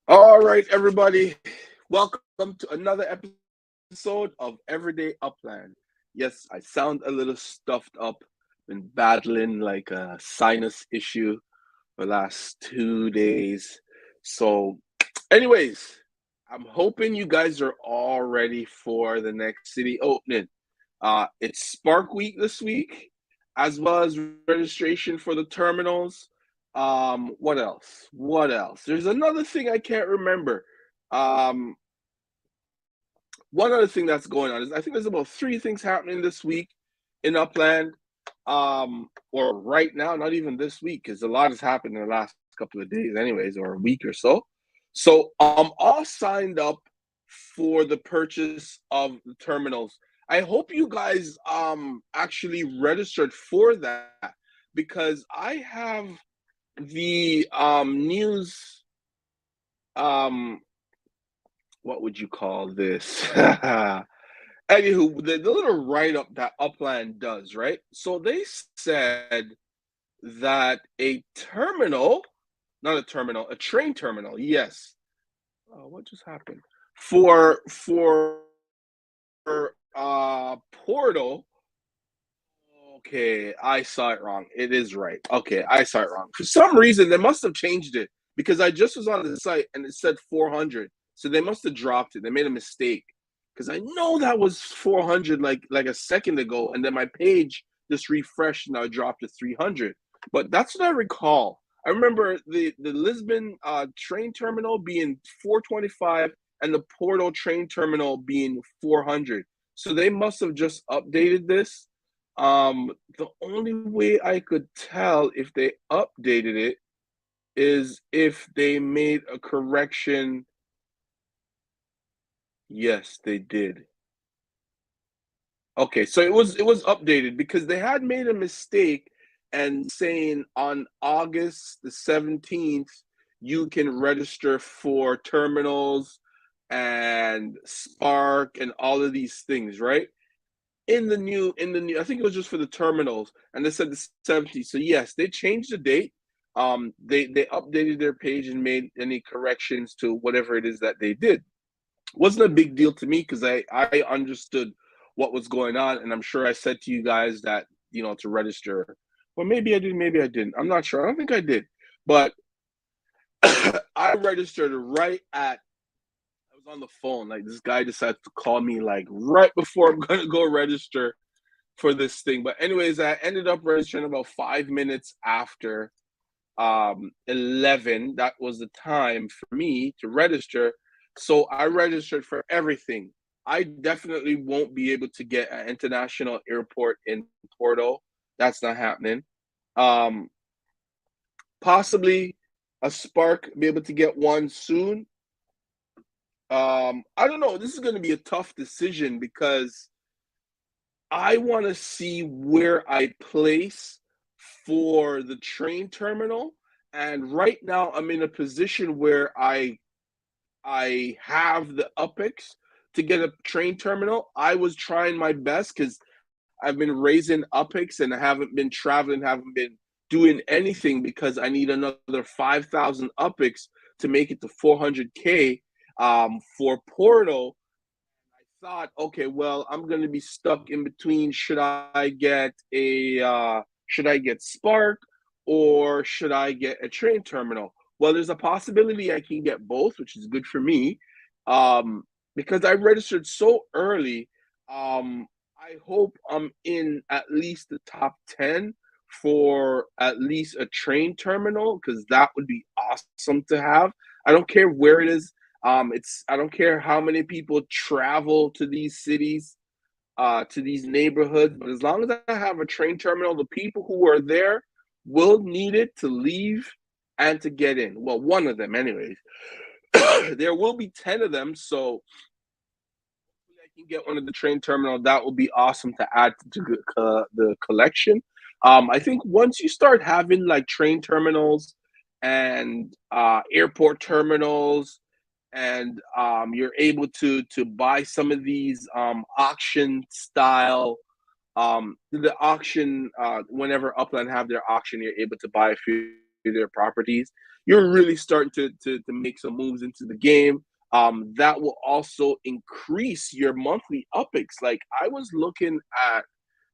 All right, everybody. Welcome to another episode of Everyday Upland. Yes, I sound a little stuffed up. Been battling like a sinus issue for the last 2 days. So, anyways, I'm hoping you guys are all ready for the next city opening. It's Spark Week this week, as well as registration for the terminals. What else? What else? There's another thing I can't remember. Um, one other thing that's going on is I think there's about three things happening this week in Upland. Or right now, not even this week, because a lot has happened in the last couple of days, anyways, or a week or so. So I'm all signed up for the purchase of the terminals. I hope you guys actually registered for that because I have the news um what would you call this? Anywho, the little write up that Upland does, right? So they said that a terminal, not a terminal, a train terminal, yes. What just happened? For Portal. Okay, I saw it wrong. It is right. Okay, I saw it wrong. For some reason, they must have changed it because I just was on the site and it said 400. So they must have dropped it. They made a mistake because I know that was 400 like a second ago, and then my page just refreshed and I dropped to 300. But that's what I recall. I remember the Lisbon train terminal being 425 and the Porto train terminal being 400. So they must have just updated this. The only way I could tell if they updated it is if they made a correction. Yes, they did. Okay, so it was updated because they had made a mistake and saying on August the 17th you can register for terminals and Spark and all of these things, right? In the new I think it was just for the terminals and they said the 70th. So yes, they changed the date. They updated their page and made any corrections to whatever it is that they did. Wasn't a big deal to me because I understood what was going on, and I'm sure I said to you guys that to register. Well, maybe I did, maybe I didn't. I'm not sure. I don't think I did, but I registered right at I was on the phone. Like this guy decided to call me like right before I'm gonna go register for this thing. But anyways, I ended up registering about 5 minutes after 11. That was the time for me to register. So I registered for everything. I definitely won't be able to get an international airport in Porto. That's not happening. Um, Possibly a Spark, be able to get one soon. I don't know. This is going to be a tough decision because I want to see where I place for the train terminal. And right now I'm in a position where I have the UPIX to get a train terminal. I was trying my best because I've been raising UPIX and I haven't been traveling, haven't been doing anything because I need another 5,000 UPIX to make it to 400K for Porto. Thought, okay, well, I'm gonna be stuck in between. Should I get Spark or should I get a train terminal? Well, there's a possibility I can get both, which is good for me. Um, because I registered so early. I hope I'm in at least the top 10 for at least a train terminal because that would be awesome to have. I don't care where it is. It's I don't care how many people travel to these cities, to these neighborhoods, but as long as I have a train terminal, the people who are there will need it to leave and to get in. Well, one of them, anyways. There will be 10 of them, so I can get one of the train terminal. That will be awesome to add to the collection. I think once you start having like train terminals and airport terminals and you're able to buy some of these auction style the auction whenever Upland have their auction, you're able to buy a few of their properties. you're really starting to make some moves into the game. That will also increase your monthly UPIX. Like I was looking at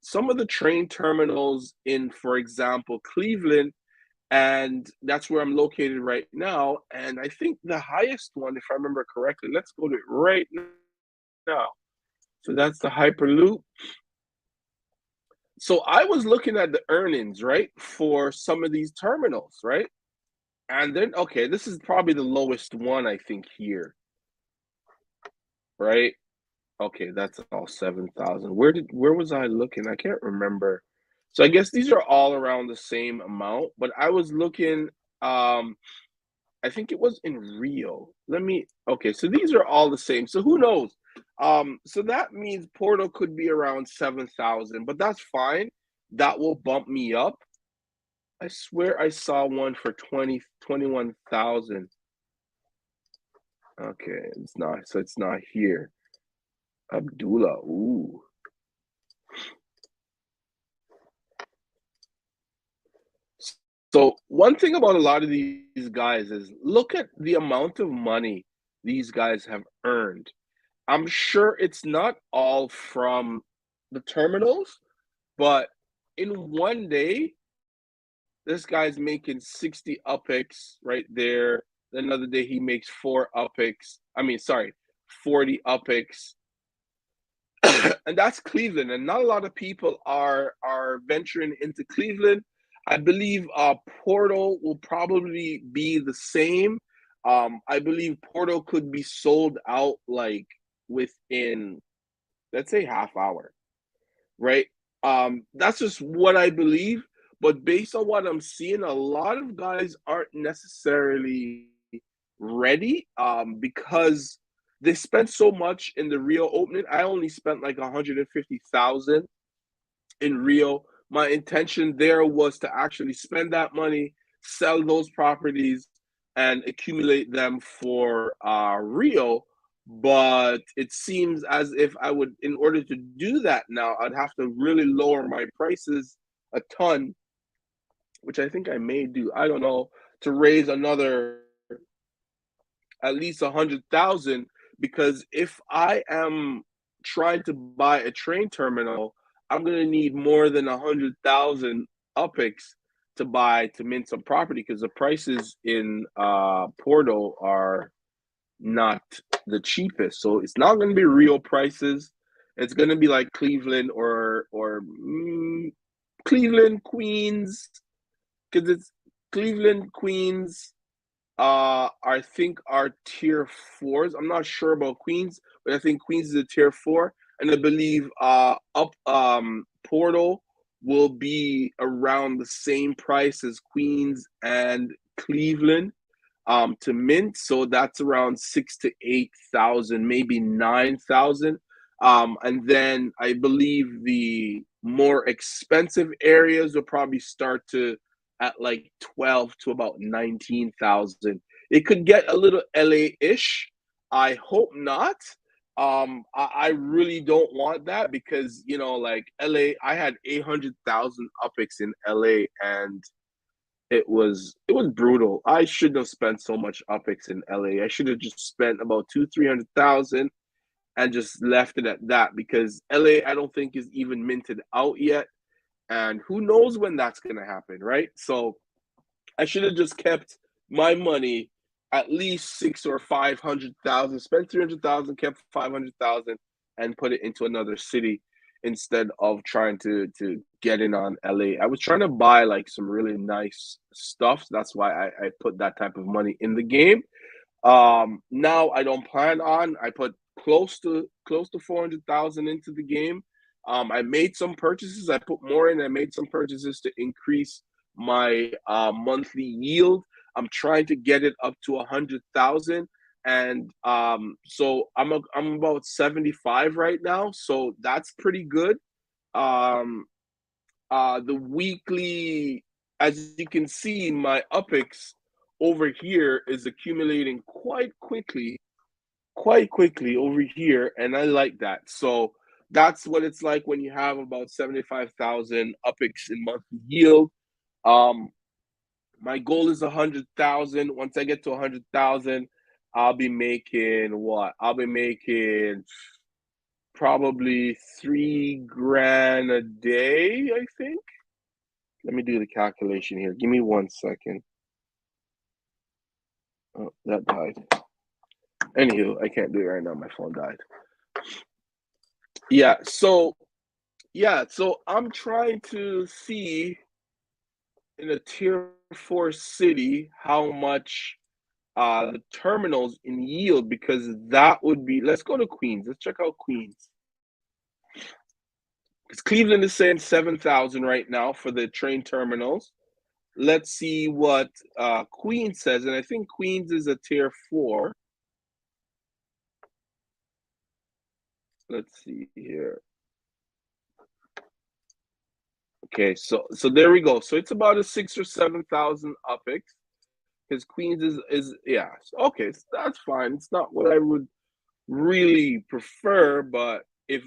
some of the train terminals in, for example, Cleveland, and that's where I'm located right now. And I think the highest one, if I remember correctly, let's go to it right now. So that's the Hyperloop. So I was looking at the earnings, right, for some of these terminals, right? And then, okay, this is probably the lowest one, I think, here, right? Okay, that's all 7,000. Where was I looking? I can't remember. So I guess these are all around the same amount, but I was looking, um, I think it was in Rio. Okay, so these are all the same. So who knows? So that means Porto could be around 7,000, but that's fine. That will bump me up. I swear I saw one for 21,000. Okay, it's not, so it's not here. Abdullah, ooh. So one thing about a lot of these guys is look at the amount of money these guys have earned. I'm sure it's not all from the terminals, but in one day, this guy's making 60 UPIX right there. Then another day he makes 4 UPIX. I mean, sorry, 40 UPIX. And that's Cleveland. And not a lot of people are venturing into Cleveland. I believe Porto will probably be the same. I believe Porto could be sold out like within, let's say, half hour, right? That's just what I believe. But based on what I'm seeing, a lot of guys aren't necessarily ready because they spent so much in the Rio opening. I only spent like 150,000 in Rio. My intention there was to actually spend that money, sell those properties, and accumulate them for Rio. But it seems as if I would, in order to do that now, I'd have to really lower my prices a ton, which I think I may do. I don't know, to raise another at least 100,000, because if I am trying to buy a train terminal, I'm gonna need more than 100,000 UPIX to mint some property, because the prices in Porto are not the cheapest. So it's not gonna be real prices. It's gonna be like Cleveland or Cleveland, Queens, because it's Cleveland, Queens, I think are tier fours. I'm not sure about Queens, but I think Queens is a tier four, and I believe up Portal will be around the same price as Queens and Cleveland to mint. So that's around 6 to 8 thousand, maybe 9,000. And then I believe the more expensive areas will probably start to at like 12 to about 19,000. It could get a little LA-ish. I hope not. I really don't want that, because like LA, I had 800,000 UPIX in LA, and it was brutal. I shouldn't have spent so much UPIX in LA. I should have just spent about 200,000-300,000 and just left it at that, because LA I don't think is even minted out yet, and who knows when that's gonna happen, right? So I should have just kept my money at least 600,000 or 500,000, spent 300,000, kept 500,000, and put it into another city instead of trying to get in on LA. I was trying to buy like some really nice stuff. So that's why I put that type of money in the game. Now I don't plan on. I put close to 400,000 into the game. I made some purchases. I put more in. I made some purchases to increase my monthly yield. I'm trying to get it up to 100,000, and so I'm about 75 right now. So that's pretty good. Um, the weekly, as you can see, my UPIX over here is accumulating quite quickly over here, and I like that. So that's what it's like when you have about 75,000 UPIX in monthly yield. Um, My goal is 100,000. Once I get to 100,000, I'll be making what? I'll be making probably 3 grand a day, I think. Let me do the calculation here. Give me 1 second. Oh, that died. Anywho, I can't do it right now. My phone died. Yeah, so I'm trying to see in a tier four city how much the terminals in yield, because that would be, let's go to Queens. Let's check out Queens. Because Cleveland is saying 7,000 right now for the train terminals. Let's see what Queens says. And I think Queens is a tier four. Let's see here. Okay, so there we go. So it's about a 6 or 7,000 UPX, because Queens is yeah. Okay, so that's fine. It's not what I would really prefer, but if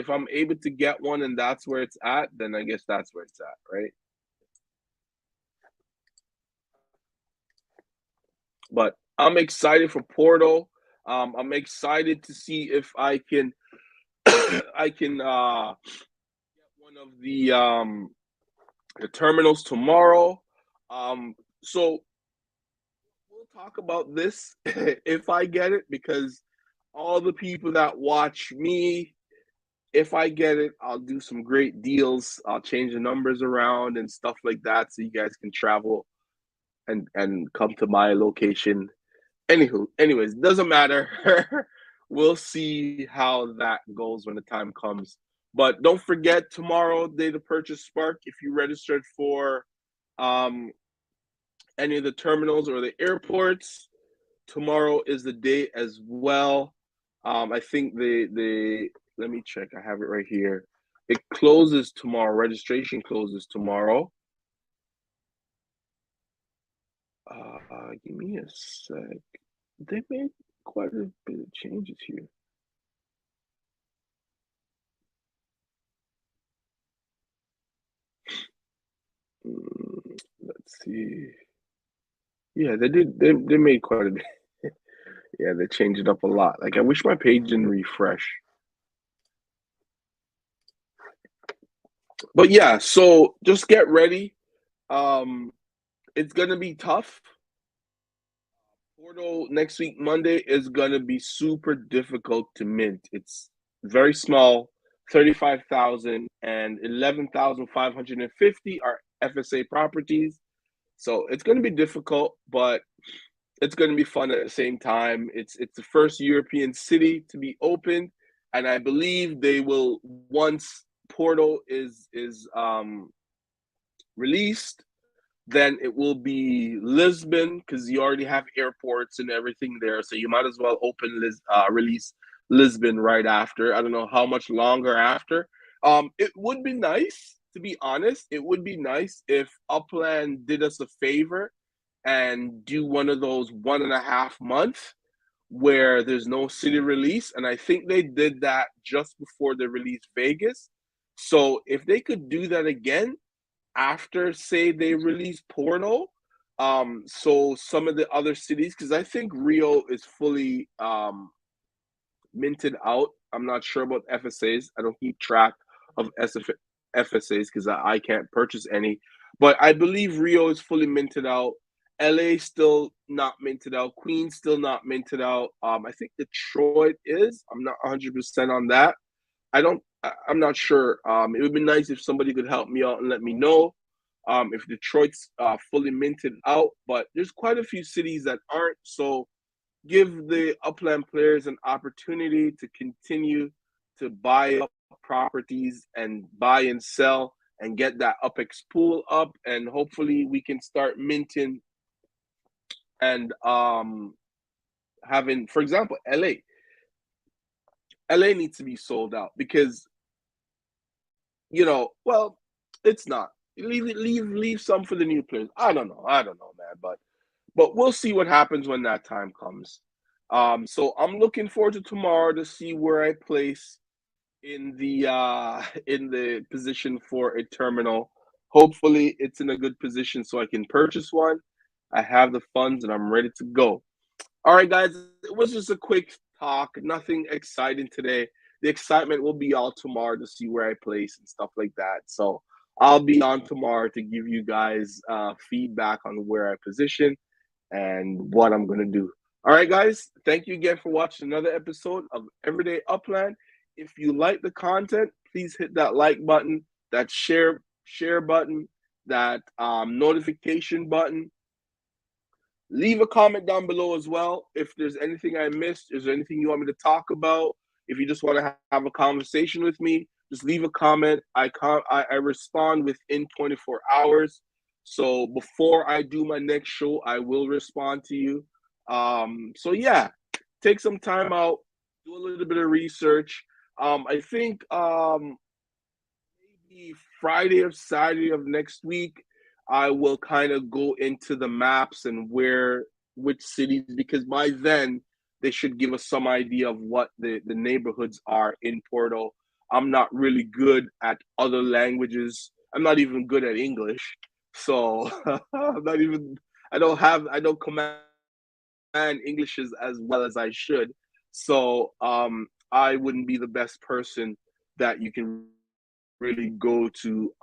I'm able to get one and that's where it's at, then I guess that's where it's at, right? But I'm excited for Porto. I'm excited to see if I can I can get one of the terminals tomorrow. So we'll talk about this if I get it, because all the people that watch me, if I get it, I'll do some great deals. I'll change the numbers around and stuff like that, so you guys can travel and come to my location. Anyways, doesn't matter. We'll see how that goes when the time comes. But don't forget, tomorrow, day to purchase Spark. If you registered for um, any of the terminals or the airports, tomorrow is the day as well. I think the let me check. I have it right here. It closes tomorrow. Registration closes tomorrow. Give me a sec. They made quite a bit of changes here. Let's see. Yeah, they did. They made quite a bit. Yeah, they changed it up a lot. Like, I wish my page didn't refresh. But yeah, so just get ready. Um, it's gonna be tough. Portal next week, Monday, is gonna be super difficult to mint. It's very small, 35,000 and 11,550 are FSA properties. So it's gonna be difficult, but it's going to be fun at the same time. It's the first European city to be opened, and I believe they will, once Porto is released, then it will be Lisbon, because you already have airports and everything there, so you might as well release Lisbon right after. I don't know how much longer after. It would be nice, to be honest. It would be nice if Upland did us a favor and do one of those 1.5 month where there's no city release. And I think they did that just before they released Vegas. So if they could do that again after, say, they release Porto, so some of the other cities, because I think Rio is fully minted out. I'm not sure about FSAs. I don't keep track of FSAs because I can't purchase any. But I believe Rio is fully minted out. LA still not minted out. Queens still not minted out. I think Detroit is. I'm not 100% on that. I'm not sure. It would be nice if somebody could help me out and let me know if Detroit's fully minted out. But there's quite a few cities that aren't. So give the Upland players an opportunity to continue to buy up properties and buy and sell and get that UPX pool up, and hopefully we can start minting and having, for example, LA needs to be sold out, because well, it's not. Leave some for the new players. I don't know, man, but we'll see what happens when that time comes. So I'm looking forward to tomorrow to see where I place in the position for a terminal. Hopefully, it's in a good position so I can purchase one. I have the funds and I'm ready to go. All right, guys, it was just a quick talk, nothing exciting today. The excitement will be all tomorrow to see where I place and stuff like that. So I'll be on tomorrow to give you guys feedback on where I position and what I'm going to do. All right, guys, thank you again for watching another episode of Everyday Upland. If you like the content, please hit that like button, that share button, that notification button. Leave a comment down below as well. If there's anything I missed, is there anything you want me to talk about? If you just want to have a conversation with me, just leave a comment. I respond within 24 hours. So before I do my next show, I will respond to you. So yeah, take some time out, do a little bit of research. I think maybe Friday or Saturday of next week, I will kind of go into the maps and which cities, because by then they should give us some idea of what the neighborhoods are in Porto. I'm not really good at other languages. I'm not even good at English. So I'm not even, I don't command English as well as I should. So I wouldn't be the best person that you can really go to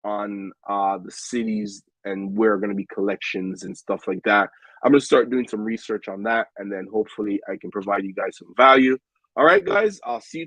on the cities and where are going to be collections and stuff like that. I'm going to start doing some research on that, and then hopefully I can provide you guys some value. All right, guys, I'll see you tomorrow.